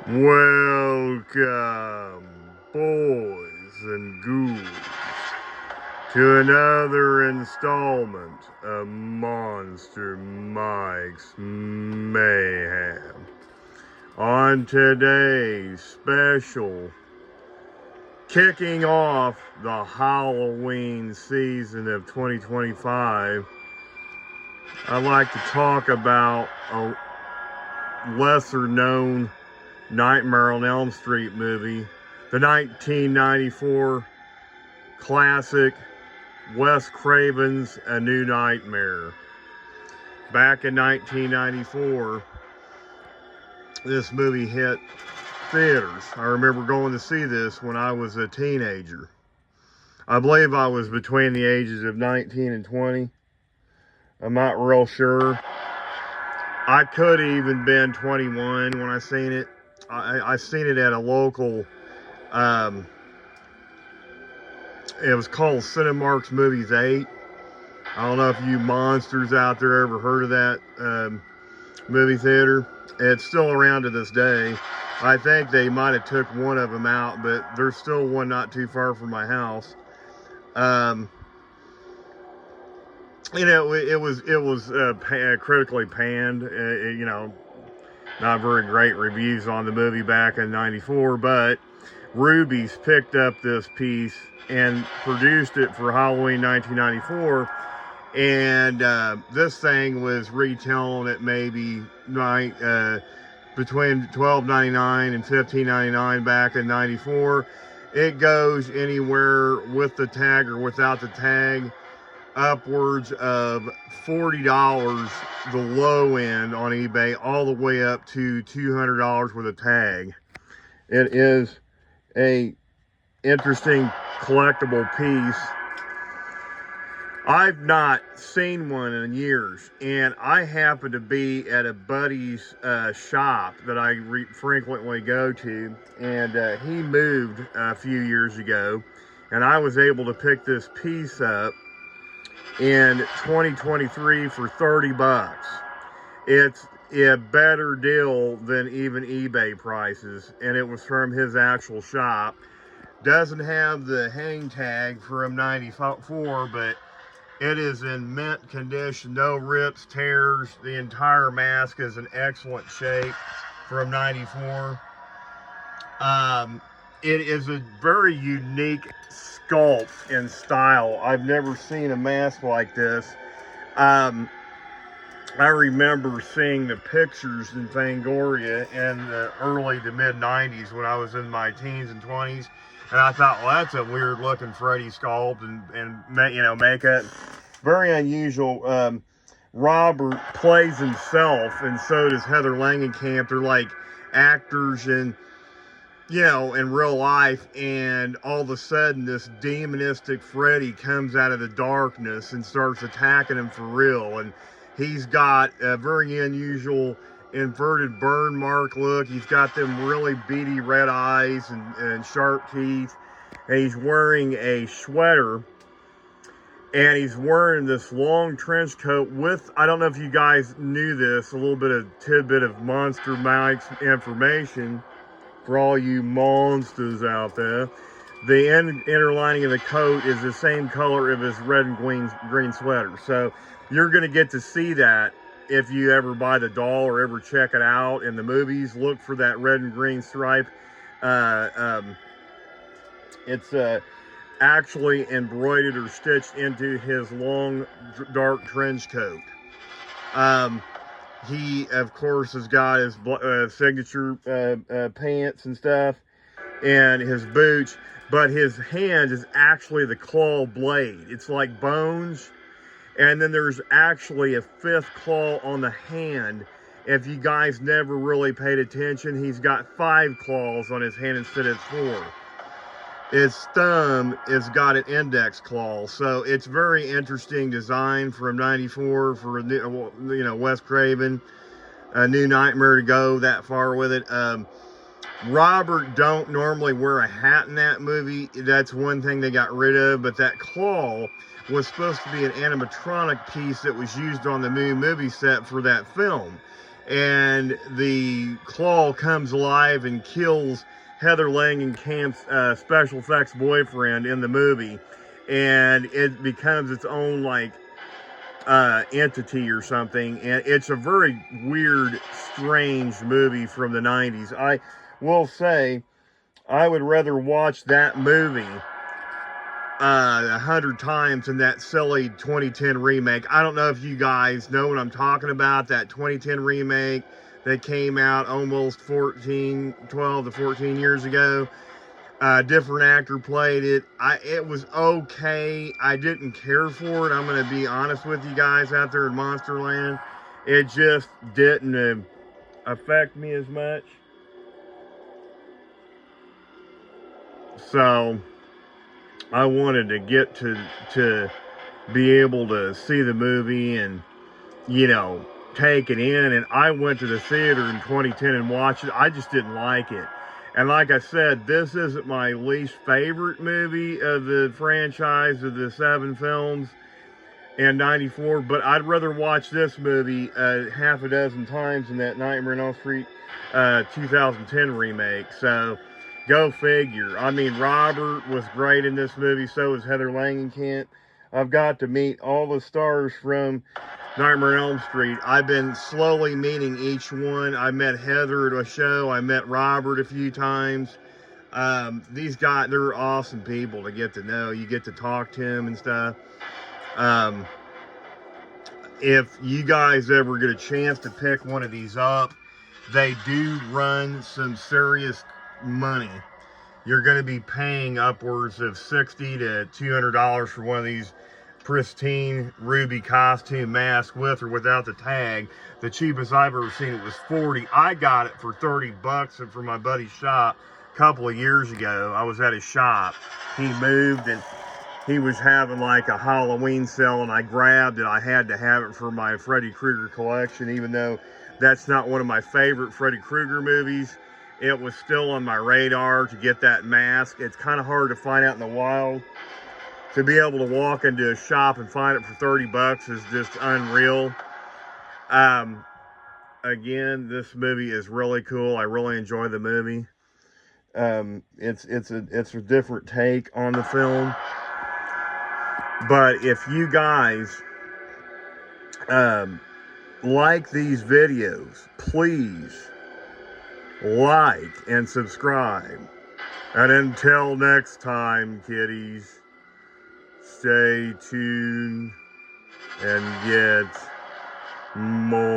Welcome, boys and ghouls, to another installment of Monster Mike's Mayhem. On today's special, kicking off the Halloween season of 2025, I'd like to talk about a lesser known Nightmare on Elm Street movie, the 1994 classic Wes Cravens' A New Nightmare. Back in 1994, this movie hit theaters. I remember going to see this when I was a teenager. I believe I was between the ages of 19 and 20. I'm not real sure. I could have even been 21 when I seen it. I seen it at a local, it was called Cinemark's Movies 8. I don't know if you monsters out there ever heard of that movie theater. It's still around to this day. I think they might have took one of them out, but there's still one not too far from my house. It was critically panned, not very great reviews on the movie back in 94, but Ruby's picked up this piece and produced it for Halloween 1994, and this thing was retailing at maybe between $12.99 and $15.99 back in 94. It goes anywhere with the tag or without the tag, upwards of $40, the low end on eBay, all the way up to $200 with a tag. It is a interesting collectible piece. I've not seen one in years, and I happen to be at a buddy's shop that I frequently go to, and he moved a few years ago, and I was able to pick this piece up in 2023 for 30 bucks. It's a better deal than even eBay prices, and it was from his actual shop. Doesn't have the hang tag from 94, but it is in mint condition, no rips, tears. The entire mask is in excellent shape from 94. It is a very unique sculpt and style. I've never seen a mask like this. I remember seeing the pictures in Fangoria in the early to mid 90s when I was in my teens and 20s, and I thought, well, that's a weird looking Freddy sculpt and makeup. Very unusual. Robert plays himself, and so does Heather Langenkamp. They're like actors in real life, and all of a sudden this demonistic Freddy comes out of the darkness and starts attacking him for real. And he's got a very unusual inverted burn mark look. He's got them really beady red eyes and sharp teeth, and he's wearing a sweater, and he's wearing this long trench coat with, I don't know if you guys knew this, a little bit of tidbit of Monster Mike's information for all you monsters out there. The inner lining of the coat is the same color of his red and green sweater. So you're going to get to see that if you ever buy the doll or ever check it out in the movies. Look for that red and green stripe. It's actually embroidered or stitched into his long, dark trench coat. He, of course, has got his signature pants and stuff, and his boots, but his hand is actually the claw blade. It's like bones, and then there's actually a fifth claw on the hand. If you guys never really paid attention, he's got 5 claws on his hand instead of 4. His thumb has got an index claw, so it's very interesting design from 94 for Wes Craven. A New Nightmare to go that far with it. Robert don't normally wear a hat in that movie. That's one thing they got rid of, but that claw was supposed to be an animatronic piece that was used on the new movie set for that film. and the claw comes alive and kills Heather Langenkamp's special effects boyfriend in the movie, and it becomes its own like entity or something. And it's a very weird, strange movie from the 90s. I will say I would rather watch that movie 100 times than that silly 2010 remake. I don't know if you guys know what I'm talking about, that 2010 remake that came out almost 12 to 14 years ago. Different actor played it. It was okay. I didn't care for it. I'm going to be honest with you guys out there in Monsterland. It just didn't affect me as much. So I wanted to get to be able to see the movie and, you know, take it in. And I went to the theater in 2010 and watched it. I just didn't like it. And like I said, this isn't my least favorite movie of the franchise of the 7 films in 94, but I'd rather watch this movie half a dozen times than that Nightmare on Elm Street 2010 remake. So go figure. I mean, Robert was great in this movie, so was Heather Langenkamp. I've got to meet all the stars from Nightmare on Elm Street. I've been slowly meeting each one. I met Heather at a show. I met Robert a few times. These guys, they're awesome people to get to know. You get to talk to them and stuff. If you guys ever get a chance to pick one of these up, they do run some serious money. You're going to be paying upwards of $60 to $200 for one of these pristine ruby costume masks with or without the tag. The cheapest I've ever seen it was $40. I got it for $30 from my buddy's shop a couple of years ago. I was at his shop. He moved and he was having like a Halloween sale, and I grabbed it. I had to have it for my Freddy Krueger collection, even though that's not one of my favorite Freddy Krueger movies. It was still on my radar to get that mask. It's kind of hard to find out in the wild. To be able to walk into a shop and find it for $30 is just unreal. Again, this movie is really cool. I really enjoy the movie. It's a different take on the film. But if you guys like these videos, please like and subscribe. And until next time, kiddies, stay tuned and get monstified.